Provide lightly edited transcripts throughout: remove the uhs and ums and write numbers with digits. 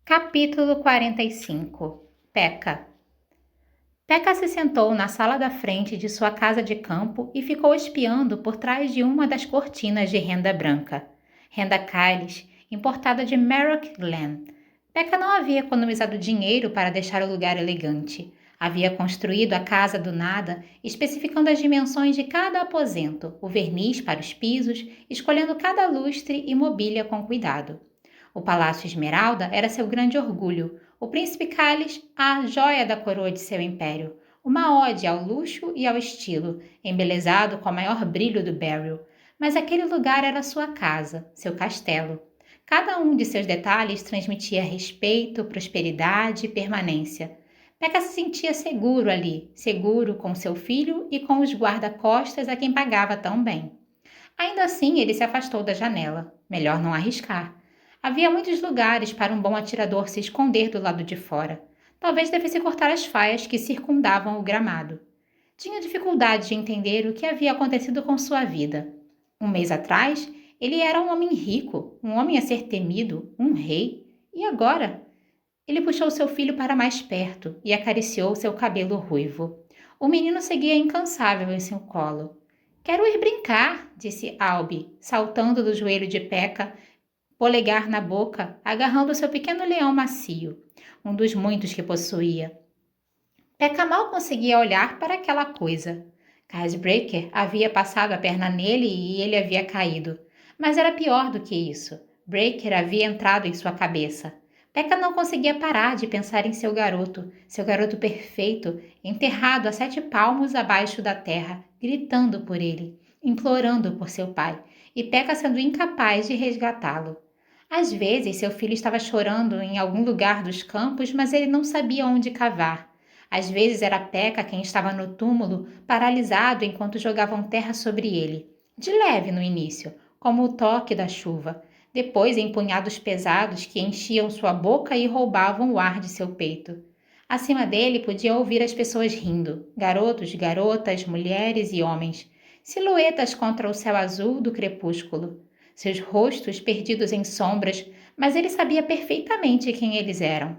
Capítulo 45. Peca. Peca se sentou na sala da frente de sua casa de campo e ficou espiando por trás de uma das cortinas de renda branca. Renda Kyles, importada de Merrock Glen. Peca não havia economizado dinheiro para deixar o lugar elegante. Havia construído a casa do nada, especificando as dimensões de cada aposento, o verniz para os pisos, escolhendo cada lustre e mobília com cuidado. O Palácio Esmeralda era seu grande orgulho, o Príncipe Kyles, a joia da coroa de seu império, uma ode ao luxo e ao estilo, embelezado com o maior brilho do Beryl. Mas aquele lugar era sua casa, seu castelo. Cada um de seus detalhes transmitia respeito, prosperidade e permanência. Pekka se sentia seguro ali, seguro com seu filho e com os guarda-costas a quem pagava tão bem. Ainda assim, ele se afastou da janela. Melhor não arriscar. Havia muitos lugares para um bom atirador se esconder do lado de fora. Talvez devesse cortar as faias que circundavam o gramado. Tinha dificuldade de entender o que havia acontecido com sua vida. Um mês atrás, ele era um homem rico, um homem a ser temido, um rei. E agora? Ele puxou seu filho para mais perto e acariciou seu cabelo ruivo. O menino seguia incansável em seu colo. "Quero ir brincar", disse Albi, saltando do joelho de Peca, polegar na boca, agarrando seu pequeno leão macio, um dos muitos que possuía. Peca mal conseguia olhar para aquela coisa. Breaker havia passado a perna nele e ele havia caído. Mas era pior do que isso. Breaker havia entrado em sua cabeça. Peca não conseguia parar de pensar em seu garoto perfeito, enterrado a 7 palmos abaixo da terra, gritando por ele, implorando por seu pai, e Peca sendo incapaz de resgatá-lo. Às vezes, seu filho estava chorando em algum lugar dos campos, mas ele não sabia onde cavar. Às vezes era Peca quem estava no túmulo, paralisado enquanto jogavam terra sobre ele. De leve no início, como o toque da chuva. Depois em punhados pesados que enchiam sua boca e roubavam o ar de seu peito. Acima dele podia ouvir as pessoas rindo. Garotos, garotas, mulheres e homens. Silhuetas contra o céu azul do crepúsculo. Seus rostos perdidos em sombras, mas ele sabia perfeitamente quem eles eram.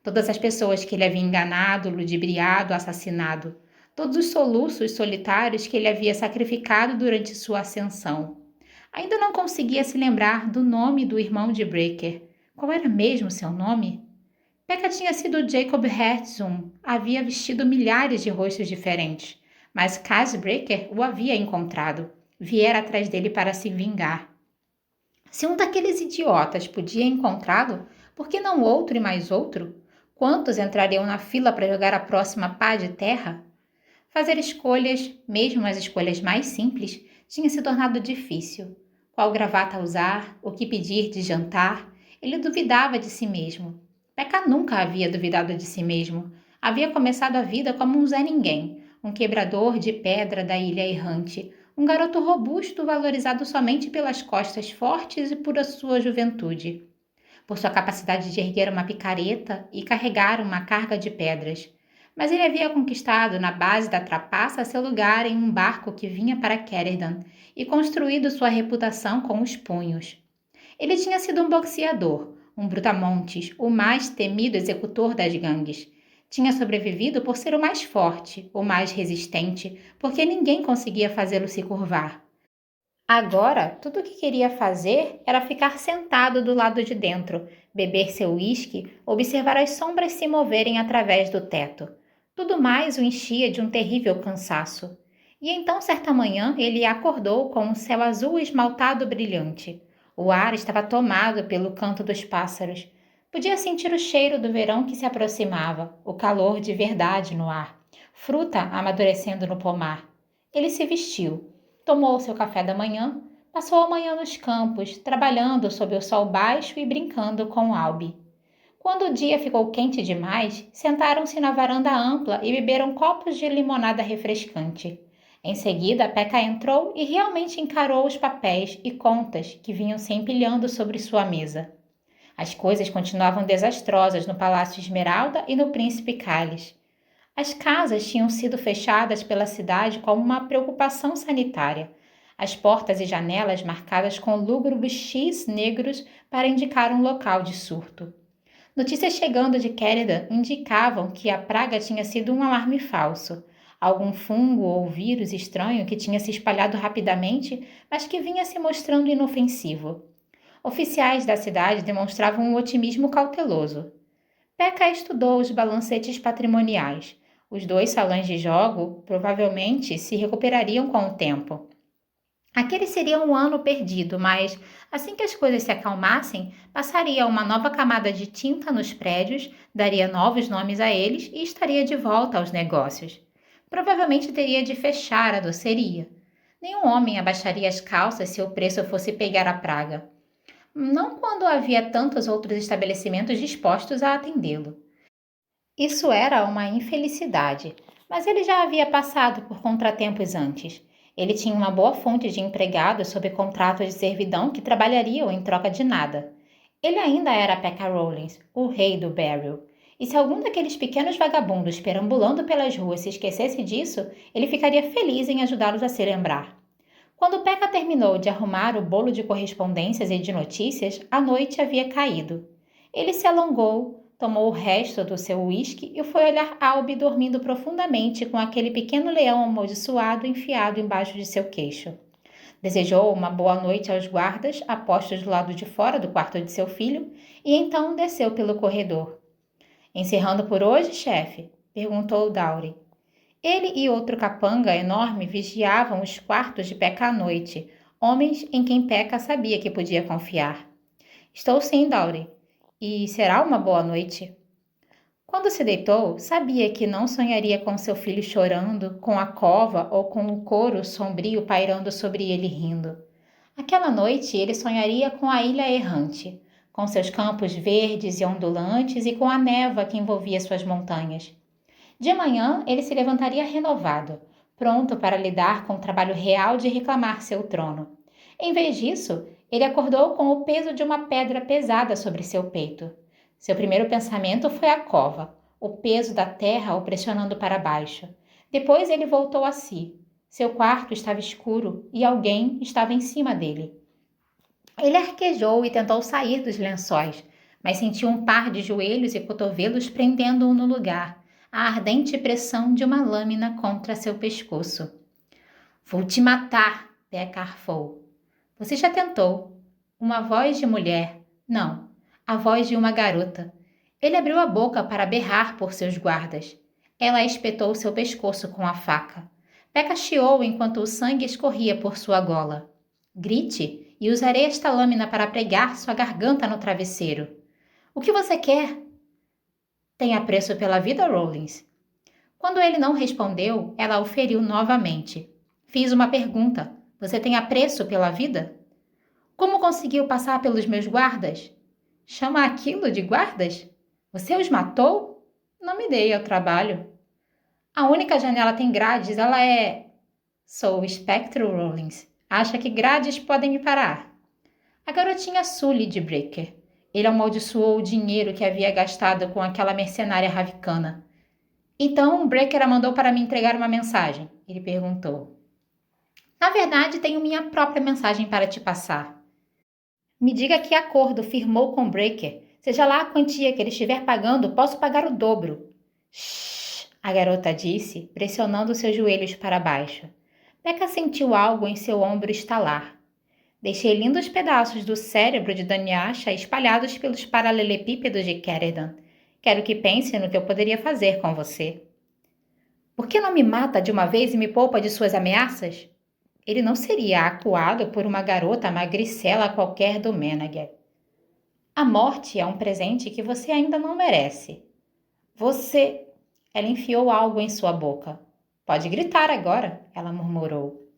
Todas as pessoas que ele havia enganado, ludibriado, assassinado. Todos os soluços solitários que ele havia sacrificado durante sua ascensão. Ainda não conseguia se lembrar do nome do irmão de Breaker. Qual era mesmo seu nome? Peca tinha sido Jacob Herzum, havia vestido milhares de rostos diferentes, mas Breaker o havia encontrado. Viera atrás dele para se vingar. Se um daqueles idiotas podia encontrá-lo, por que não outro e mais outro? Quantos entrariam na fila para jogar a próxima pá de terra? Fazer escolhas, mesmo as escolhas mais simples, tinha se tornado difícil. Qual gravata usar, o que pedir de jantar, ele duvidava de si mesmo. Peca nunca havia duvidado de si mesmo. Havia começado a vida como um Zé Ninguém, um quebrador de pedra da ilha errante, um garoto robusto valorizado somente pelas costas fortes e por a sua juventude, por sua capacidade de erguer uma picareta e carregar uma carga de pedras. Mas ele havia conquistado na base da trapaça seu lugar em um barco que vinha para Queridan e construído sua reputação com os punhos. Ele tinha sido um boxeador, um brutamontes, o mais temido executor das gangues. Tinha sobrevivido por ser o mais forte, o mais resistente, porque ninguém conseguia fazê-lo se curvar. Agora, tudo o que queria fazer era ficar sentado do lado de dentro, beber seu uísque, observar as sombras se moverem através do teto. Tudo mais o enchia de um terrível cansaço. E então, certa manhã, ele acordou com um céu azul esmaltado brilhante. O ar estava tomado pelo canto dos pássaros. Podia sentir o cheiro do verão que se aproximava, o calor de verdade no ar, fruta amadurecendo no pomar. Ele se vestiu, tomou seu café da manhã, passou a manhã nos campos, trabalhando sob o sol baixo e brincando com Albi. Quando o dia ficou quente demais, sentaram-se na varanda ampla e beberam copos de limonada refrescante. Em seguida, Peca entrou e realmente encarou os papéis e contas que vinham se empilhando sobre sua mesa. As coisas continuavam desastrosas no Palácio Esmeralda e no Príncipe Kyles. As casas tinham sido fechadas pela cidade como uma preocupação sanitária, as portas e janelas marcadas com lúgubres X negros para indicar um local de surto. Notícias chegando de Kérida indicavam que a praga tinha sido um alarme falso, algum fungo ou vírus estranho que tinha se espalhado rapidamente, mas que vinha se mostrando inofensivo. Oficiais da cidade demonstravam um otimismo cauteloso. Pekka estudou os balancetes patrimoniais. Os 2 salões de jogo provavelmente se recuperariam com o tempo. Aquele seria um ano perdido, mas assim que as coisas se acalmassem, passaria uma nova camada de tinta nos prédios, daria novos nomes a eles e estaria de volta aos negócios. Provavelmente teria de fechar a doceria. Nenhum homem abaixaria as calças se o preço fosse pegar a praga. Não quando havia tantos outros estabelecimentos dispostos a atendê-lo. Isso era uma infelicidade, mas ele já havia passado por contratempos antes. Ele tinha uma boa fonte de empregados sob contrato de servidão que trabalhariam em troca de nada. Ele ainda era Pekka Rollins, o rei do Barrel. E se algum daqueles pequenos vagabundos perambulando pelas ruas se esquecesse disso, ele ficaria feliz em ajudá-los a se lembrar. Quando Pekka terminou de arrumar o bolo de correspondências e de notícias, a noite havia caído. Ele se alongou, tomou o resto do seu uísque e foi olhar Albi dormindo profundamente com aquele pequeno leão amaldiçoado enfiado embaixo de seu queixo. Desejou uma boa noite aos guardas apostos do lado de fora do quarto de seu filho e então desceu pelo corredor. Encerrando por hoje, chefe? Perguntou Dowry. Ele e outro capanga enorme vigiavam os quartos de Pekka à noite, homens em quem Pekka sabia que podia confiar. Estou sim, Dowry. E será uma boa noite. Quando se deitou, sabia que não sonharia com seu filho chorando, com a cova ou com o couro sombrio pairando sobre ele rindo. Aquela noite ele sonharia com a ilha errante, com seus campos verdes e ondulantes e com a névoa que envolvia suas montanhas. De manhã ele se levantaria renovado, pronto para lidar com o trabalho real de reclamar seu trono. Em vez disso, ele acordou com o peso de uma pedra pesada sobre seu peito. Seu primeiro pensamento foi a cova, o peso da terra o pressionando para baixo. Depois ele voltou a si. Seu quarto estava escuro e alguém estava em cima dele. Ele arquejou e tentou sair dos lençóis, mas sentiu um par de joelhos e cotovelos prendendo-o no lugar, a ardente pressão de uma lâmina contra seu pescoço. Vou te matar, Pekka arfou. Você já tentou. Uma voz de mulher. Não, a voz de uma garota. Ele abriu a boca para berrar por seus guardas. Ela espetou seu pescoço com a faca. Pekka chiou enquanto o sangue escorria por sua gola. Grite e usarei esta lâmina para pregar sua garganta no travesseiro. O que você quer? Tem apreço pela vida, Rollins? Quando ele não respondeu, ela o feriu novamente. Fiz uma pergunta. Você tem apreço pela vida? Como conseguiu passar pelos meus guardas? Chama aquilo de guardas? Você os matou? Não me dei ao trabalho. A única janela tem grades, ela é... Sou o espectro, Rollins. Acha que grades podem me parar? A garotinha Sully de Breaker. Ele amaldiçoou o dinheiro que havia gastado com aquela mercenária ravicana. Então, Breaker a mandou para me entregar uma mensagem, ele perguntou. Na verdade, tenho minha própria mensagem para te passar. Me diga que acordo firmou com Breaker. Seja lá a quantia que ele estiver pagando, posso pagar o dobro. Shhh, a garota disse, pressionando seus joelhos para baixo. Pekka sentiu algo em seu ombro estalar. Deixei lindos pedaços do cérebro de Dunyasha espalhados pelos paralelepípedos de Kérida. Quero que pense no que eu poderia fazer com você. Por que não me mata de uma vez e me poupa de suas ameaças? Ele não seria acuado por uma garota magricela qualquer do Menagher. A morte é um presente que você ainda não merece. Você... Ela enfiou algo em sua boca. Pode gritar agora, ela murmurou.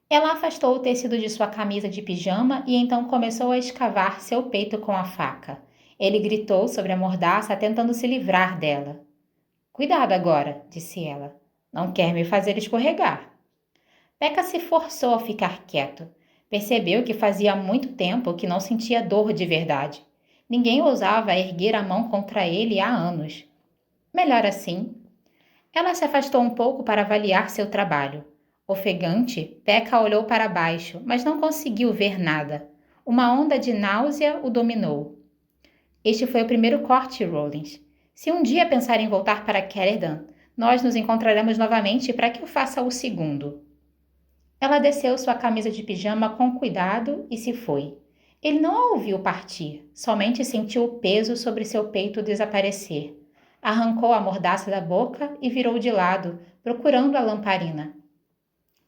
Ela afastou o tecido de sua camisa de pijama e então começou a escavar seu peito com a faca. Ele gritou sobre a mordaça, tentando se livrar dela. Cuidado agora, disse ela. Não quer me fazer escorregar. Pekka se forçou a ficar quieto. Percebeu que fazia muito tempo que não sentia dor de verdade. Ninguém ousava erguer a mão contra ele há anos. Melhor assim. Ela se afastou um pouco para avaliar seu trabalho. Ofegante, Pekka olhou para baixo, mas não conseguiu ver nada. Uma onda de náusea o dominou. Este foi o primeiro corte, Rollins. Se um dia pensar em voltar para Caledon, nós nos encontraremos novamente para que eu faça o segundo. Ela desceu sua camisa de pijama com cuidado e se foi. Ele não a ouviu partir, somente sentiu o peso sobre seu peito desaparecer. Arrancou a mordaça da boca e virou de lado, procurando a lamparina.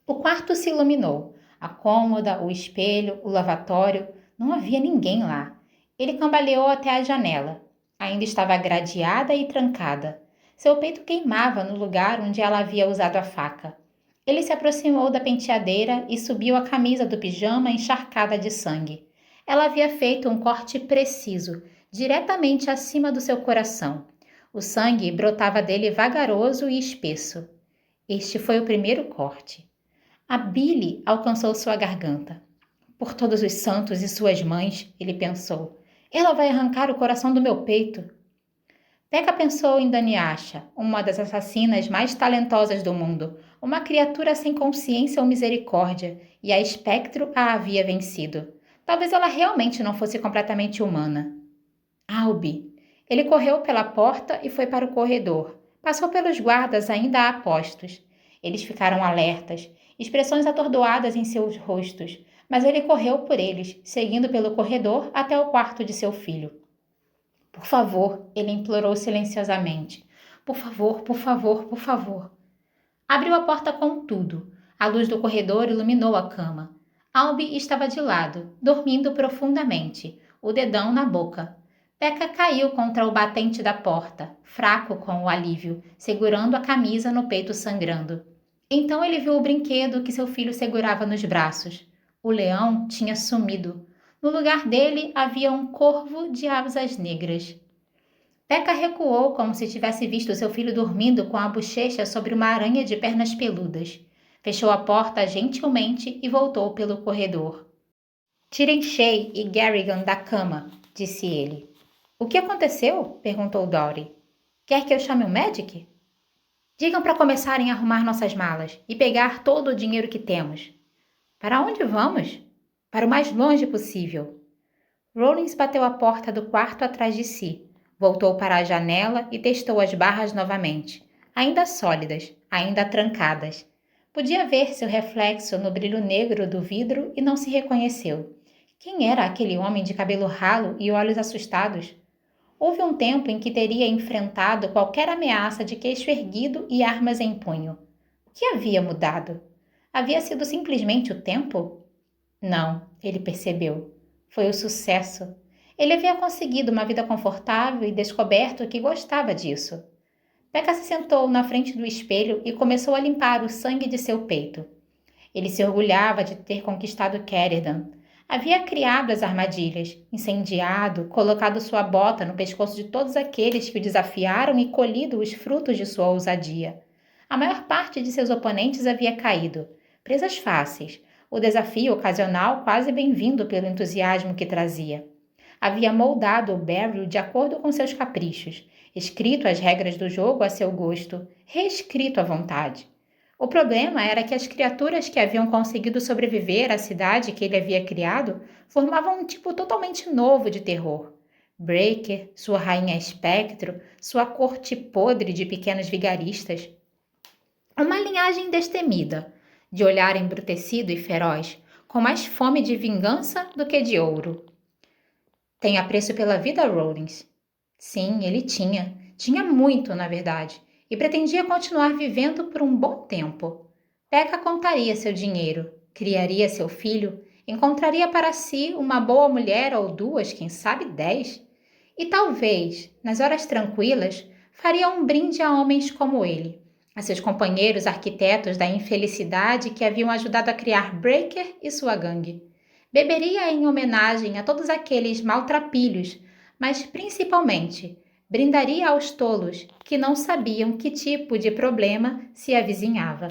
O quarto se iluminou. A cômoda, o espelho, o lavatório. Não havia ninguém lá. Ele cambaleou até a janela. Ainda estava gradeada e trancada. Seu peito queimava no lugar onde ela havia usado a faca. Ele se aproximou da penteadeira e subiu a camisa do pijama encharcada de sangue. Ela havia feito um corte preciso, diretamente acima do seu coração. O sangue brotava dele vagaroso e espesso. Este foi o primeiro corte. A bile alcançou sua garganta. Por todos os santos e suas mães, ele pensou, ela vai arrancar o coração do meu peito. Pekka pensou em Danyasha, uma das assassinas mais talentosas do mundo, uma criatura sem consciência ou misericórdia, e a espectro a havia vencido. Talvez ela realmente não fosse completamente humana. Albi! Ele correu pela porta e foi para o corredor. Passou pelos guardas ainda a postos. Eles ficaram alertas, expressões atordoadas em seus rostos, mas ele correu por eles, seguindo pelo corredor até o quarto de seu filho. Por favor, ele implorou silenciosamente. Por favor, por favor, por favor. Abriu a porta com tudo. A luz do corredor iluminou a cama. Albi estava de lado, dormindo profundamente, o dedão na boca. Pekka caiu contra o batente da porta, fraco com o alívio, segurando a camisa no peito sangrando. Então ele viu o brinquedo que seu filho segurava nos braços. O leão tinha sumido. No lugar dele havia um corvo de asas negras. Pekka recuou como se tivesse visto seu filho dormindo com a bochecha sobre uma aranha de pernas peludas. Fechou a porta gentilmente e voltou pelo corredor. Tirem Shay e Garrigan da cama, disse ele. O que aconteceu? Perguntou Dory. Quer que eu chame o médico? Digam para começarem a arrumar nossas malas e pegar todo o dinheiro que temos. Para onde vamos? Para o mais longe possível. Rollins bateu a porta do quarto atrás de si, voltou para a janela e testou as barras novamente, ainda sólidas, ainda trancadas. Podia ver seu reflexo no brilho negro do vidro e não se reconheceu. Quem era aquele homem de cabelo ralo e olhos assustados? Houve um tempo em que teria enfrentado qualquer ameaça de queixo erguido e armas em punho. O que havia mudado? Havia sido simplesmente o tempo? Não, ele percebeu. Foi o sucesso. Ele havia conseguido uma vida confortável e descoberto que gostava disso. Pekka se sentou na frente do espelho e começou a limpar o sangue de seu peito. Ele se orgulhava de ter conquistado Caledon. Havia criado as armadilhas, incendiado, colocado sua bota no pescoço de todos aqueles que o desafiaram e colhido os frutos de sua ousadia. A maior parte de seus oponentes havia caído. Presas fáceis, o desafio ocasional quase bem-vindo pelo entusiasmo que trazia. Havia moldado o Barry de acordo com seus caprichos, escrito as regras do jogo a seu gosto, reescrito à vontade. O problema era que as criaturas que haviam conseguido sobreviver à cidade que ele havia criado formavam um tipo totalmente novo de terror. Breaker, sua rainha espectro, sua corte podre de pequenos vigaristas. Uma linhagem destemida, de olhar embrutecido e feroz, com mais fome de vingança do que de ouro. Tem apreço pela vida, Rollins? Sim, ele tinha. Tinha muito, na verdade. E pretendia continuar vivendo por um bom tempo. Pekka contaria seu dinheiro, criaria seu filho, encontraria para si uma boa mulher ou duas, quem sabe 10. E talvez, nas horas tranquilas, faria um brinde a homens como ele, a seus companheiros arquitetos da infelicidade que haviam ajudado a criar Breaker e sua gangue. Beberia em homenagem a todos aqueles maltrapilhos, mas principalmente brindaria aos tolos que não sabiam que tipo de problema se avizinhava.